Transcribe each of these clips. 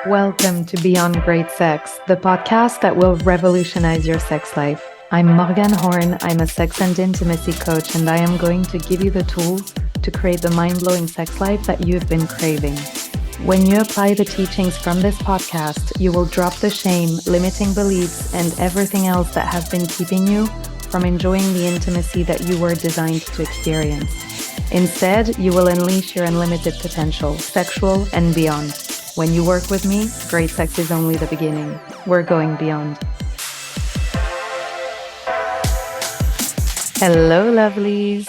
Welcome to Beyond Great Sex, the podcast that will revolutionize your sex life. I'm Morgan Horn. I'm a sex and intimacy coach, and I am going to give you the tools to create the mind blowing sex life that you've been craving. When you apply the teachings from this podcast, you will drop the shame, limiting beliefs, and everything else that has been keeping you from enjoying the intimacy that you were designed to experience. Instead, you will unleash your unlimited potential, sexual and beyond. When you work with me, great sex is only the beginning. We're going beyond. Hello, lovelies.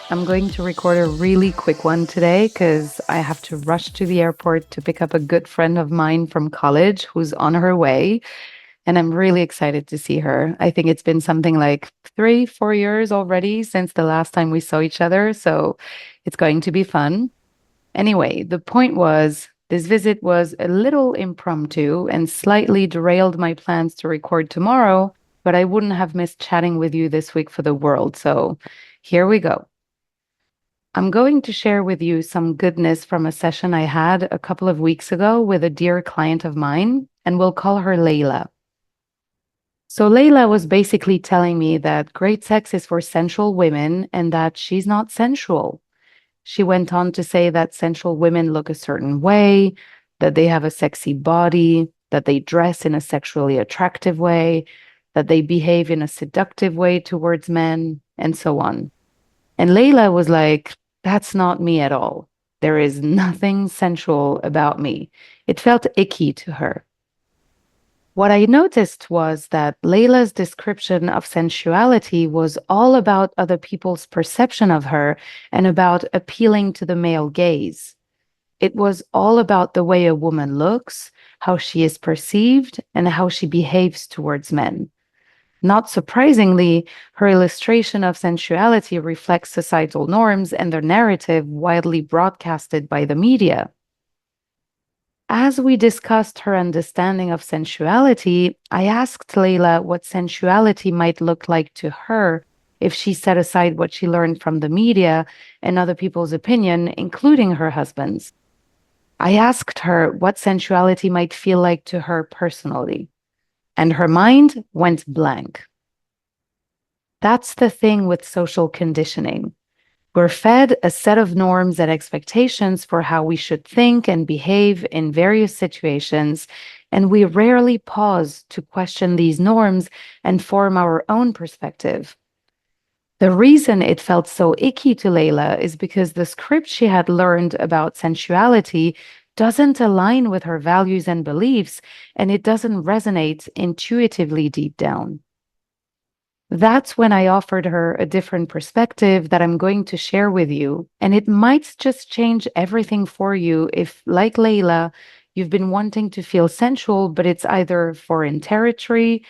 I'm going to record a really quick one today because I have to rush to the airport to pick up a good friend of mine from college who's on her way. And I'm really excited to see her. I think it's been something like 3, 4 years already since the last time we saw each other. So it's going to be fun. Anyway, the point was this visit was a little impromptu and slightly derailed my plans to record tomorrow, but I wouldn't have missed chatting with you this week for the world. So here we go. I'm going to share with you some goodness from a session I had a couple of weeks ago with a dear client of mine, and we'll call her Leila. So Leila was basically telling me that great sex is for sensual women and that she's not sensual. She went on to say that sensual women look a certain way, that they have a sexy body, that they dress in a sexually attractive way, that they behave in a seductive way towards men, and so on. And Leila was like, that's not me at all. There is nothing sensual about me. It felt icky to her. What I noticed was that Leila's description of sensuality was all about other people's perception of her and about appealing to the male gaze. It was all about the way a woman looks, how she is perceived, and how she behaves towards men. Not surprisingly, her illustration of sensuality reflects societal norms and the narrative widely broadcasted by the media. As we discussed her understanding of sensuality, I asked Leila what sensuality might look like to her if she set aside what she learned from the media and other people's opinion, including her husband's. I asked her what sensuality might feel like to her personally, and her mind went blank. That's the thing with social conditioning. We're fed a set of norms and expectations for how we should think and behave in various situations, and we rarely pause to question these norms and form our own perspective. The reason it felt so icky to Leila is because the script she had learned about sensuality doesn't align with her values and beliefs, and it doesn't resonate intuitively deep down. That's when I offered her a different perspective that I'm going to share with you. And it might just change everything for you if, like Leila, you've been wanting to feel sensual, but it's either foreign territory,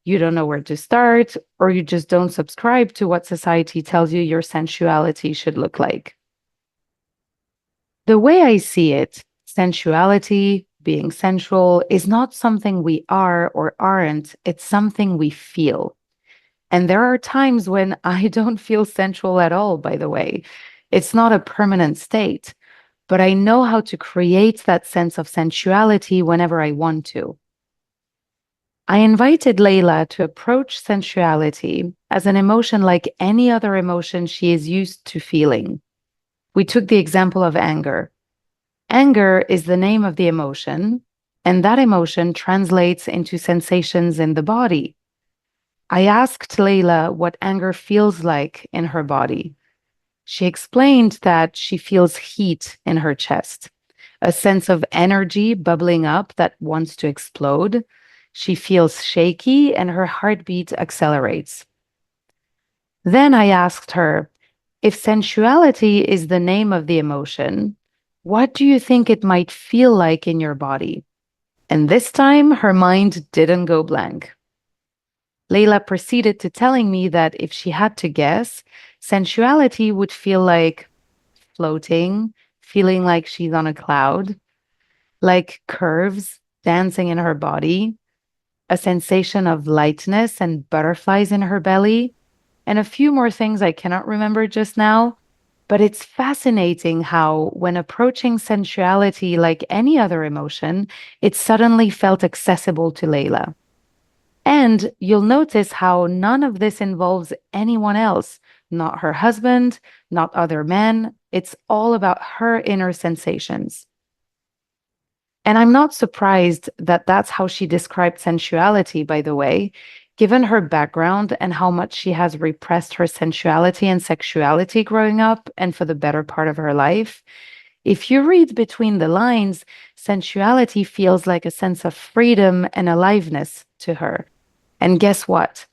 you don't know where to start, or you just don't subscribe to what society tells you your sensuality should look like. The way I see it, sensuality, being sensual, is not something we are or aren't, it's something we feel. And there are times when I don't feel sensual at all, by the way. It's not a permanent state, but I know how to create that sense of sensuality whenever I want to. I invited Leila to approach sensuality as an emotion like any other emotion she is used to feeling. We took the example of anger. Anger is the name of the emotion, and that emotion translates into sensations in the body. I asked Leila what anger feels like in her body. She explained that she feels heat in her chest, a sense of energy bubbling up that wants to explode. She feels shaky and her heartbeat accelerates. Then I asked her, if sensuality is the name of the emotion, what do you think it might feel like in your body? And this time her mind didn't go blank. Leila proceeded to telling me that if she had to guess, sensuality would feel like floating, feeling like she's on a cloud, like curves dancing in her body, a sensation of lightness and butterflies in her belly, and a few more things I cannot remember just now. But it's fascinating how, when approaching sensuality like any other emotion, it suddenly felt accessible to Layla. And you'll notice how none of this involves anyone else, not her husband, not other men. It's all about her inner sensations. And I'm not surprised that that's how she described sensuality, by the way, given her background and how much she has repressed her sensuality and sexuality growing up and for the better part of her life. If you read between the lines, sensuality feels like a sense of freedom and aliveness to her. And guess what?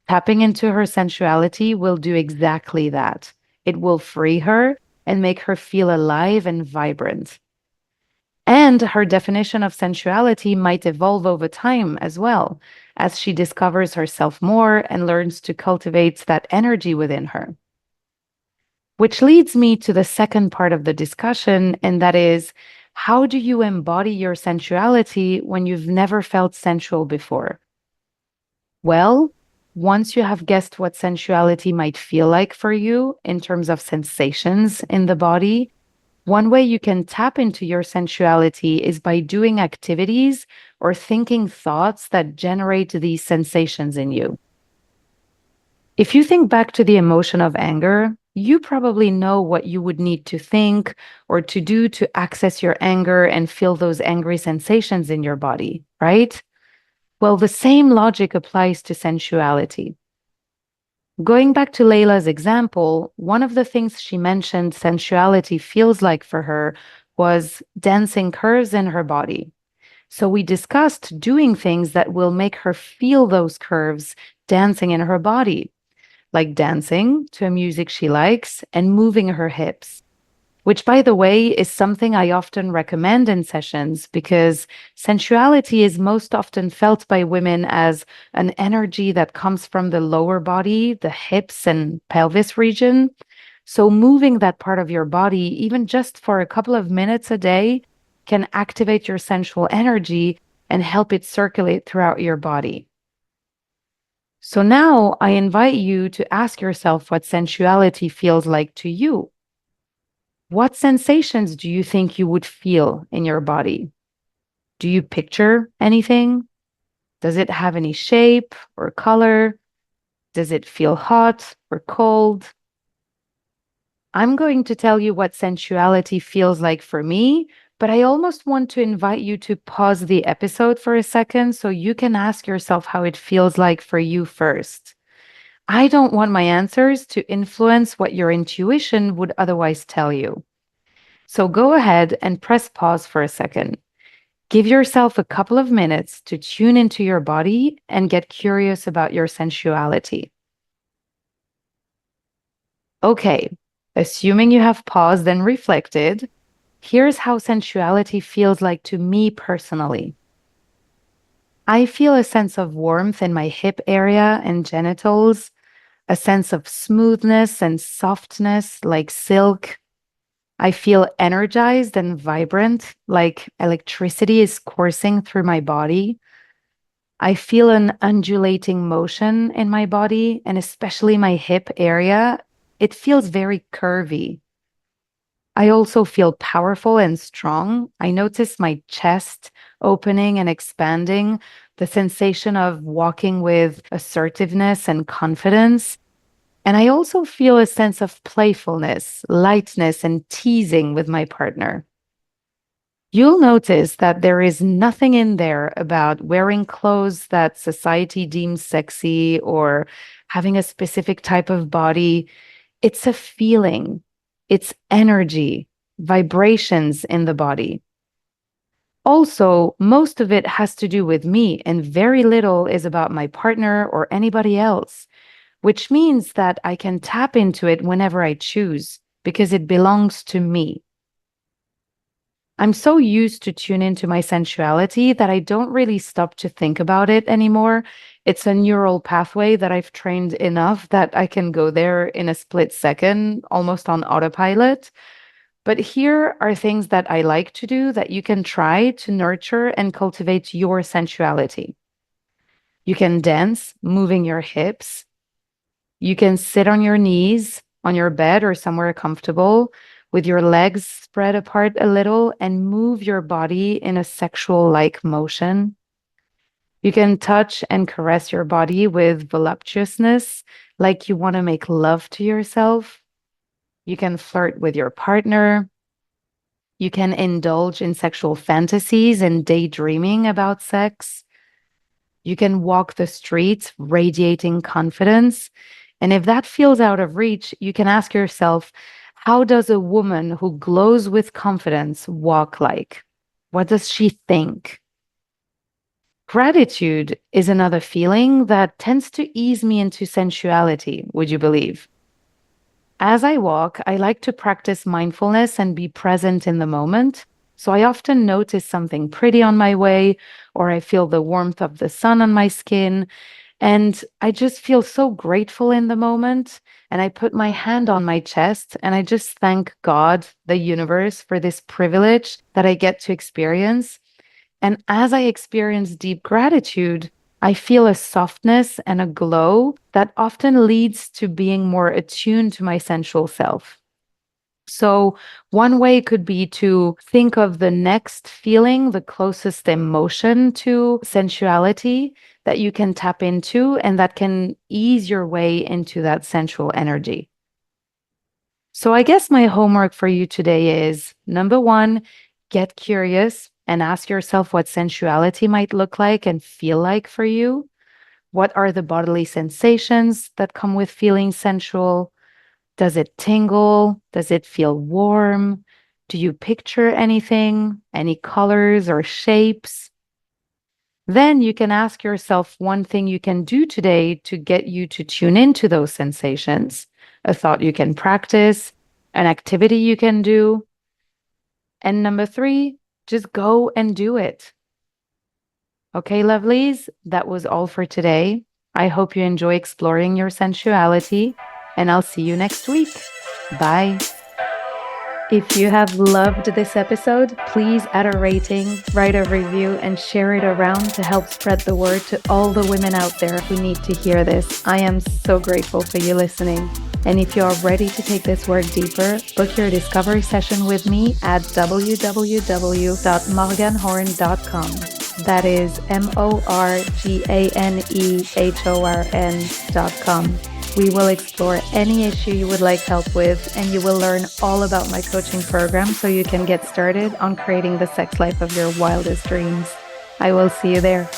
Tapping into her sensuality will do exactly that. It will free her and make her feel alive and vibrant. And her definition of sensuality might evolve over time as well, as she discovers herself more and learns to cultivate that energy within her. Which leads me to the second part of the discussion, and that is, how do you embody your sensuality when you've never felt sensual before? Well, once you have guessed what sensuality might feel like for you in terms of sensations in the body, one way you can tap into your sensuality is by doing activities or thinking thoughts that generate these sensations in you. If you think back to the emotion of anger, you probably know what you would need to think or to do to access your anger and feel those angry sensations in your body, right? Well, the same logic applies to sensuality. Going back to Leila's example, one of the things she mentioned sensuality feels like for her was dancing curves in her body. So we discussed doing things that will make her feel those curves dancing in her body, like dancing to a music she likes and moving her hips, which, by the way, is something I often recommend in sessions because sensuality is most often felt by women as an energy that comes from the lower body, the hips and pelvis region. So, moving that part of your body, even just for a couple of minutes a day, can activate your sensual energy and help it circulate throughout your body. So, now I invite you to ask yourself what sensuality feels like to you. What sensations do you think you would feel in your body? Do you picture anything? Does it have any shape or color? Does it feel hot or cold? I'm going to tell you what sensuality feels like for me, but I almost want to invite you to pause the episode for a second so you can ask yourself how it feels like for you first. I don't want my answers to influence what your intuition would otherwise tell you. So go ahead and press pause for a second. Give yourself a couple of minutes to tune into your body and get curious about your sensuality. Okay, assuming you have paused and reflected, here's how sensuality feels like to me personally. I feel a sense of warmth in my hip area and genitals, a sense of smoothness and softness like silk. I feel energized and vibrant, like electricity is coursing through my body. I feel an undulating motion in my body, and especially my hip area. It feels very curvy. I also feel powerful and strong. I notice my chest opening and expanding, the sensation of walking with assertiveness and confidence. And I also feel a sense of playfulness, lightness, and teasing with my partner. You'll notice that there is nothing in there about wearing clothes that society deems sexy or having a specific type of body. It's a feeling, it's energy, vibrations in the body. Also, most of it has to do with me, and very little is about my partner or anybody else, which means that I can tap into it whenever I choose because it belongs to me. I'm so used to tune into my sensuality that I don't really stop to think about it anymore. It's a neural pathway that I've trained enough that I can go there in a split second, almost on autopilot. But here are things that I like to do that you can try to nurture and cultivate your sensuality. You can dance, moving your hips. You can sit on your knees, on your bed or somewhere comfortable with your legs spread apart a little and move your body in a sexual like motion. You can touch and caress your body with voluptuousness, like you want to make love to yourself. You can flirt with your partner. You can indulge in sexual fantasies and daydreaming about sex. You can walk the streets radiating confidence. And if that feels out of reach, you can ask yourself, how does a woman who glows with confidence walk like? What does she think? Gratitude is another feeling that tends to ease me into sensuality, would you believe? As I walk, I like to practice mindfulness and be present in the moment. So I often notice something pretty on my way, or I feel the warmth of the sun on my skin. And I just feel so grateful in the moment. And I put my hand on my chest and I just thank God, the universe, for this privilege that I get to experience. And as I experience deep gratitude, I feel a softness and a glow that often leads to being more attuned to my sensual self. So, one way could be to think of the next feeling, the closest emotion to sensuality that you can tap into, and that can ease your way into that sensual energy. So, I guess my homework for you today is number one, get curious and ask yourself what sensuality might look like and feel like for you. What are the bodily sensations that come with feeling sensual? Does it tingle? Does it feel warm? Do you picture anything, any colors or shapes? Then you can ask yourself one thing you can do today to get you to tune into those sensations, a thought you can practice, an activity you can do. And number three, just go and do it. Okay, lovelies, that was all for today. I hope you enjoy exploring your sensuality, and I'll see you next week. Bye. If you have loved this episode, please add a rating, write a review, and share it around to help spread the word to all the women out there who need to hear this. I am so grateful for you listening. And if you are ready to take this work deeper, book your discovery session with me at www.morganhorn.com. That is morganehorn.com. We will explore any issue you would like help with, and you will learn all about my coaching program so you can get started on creating the sex life of your wildest dreams. I will see you there.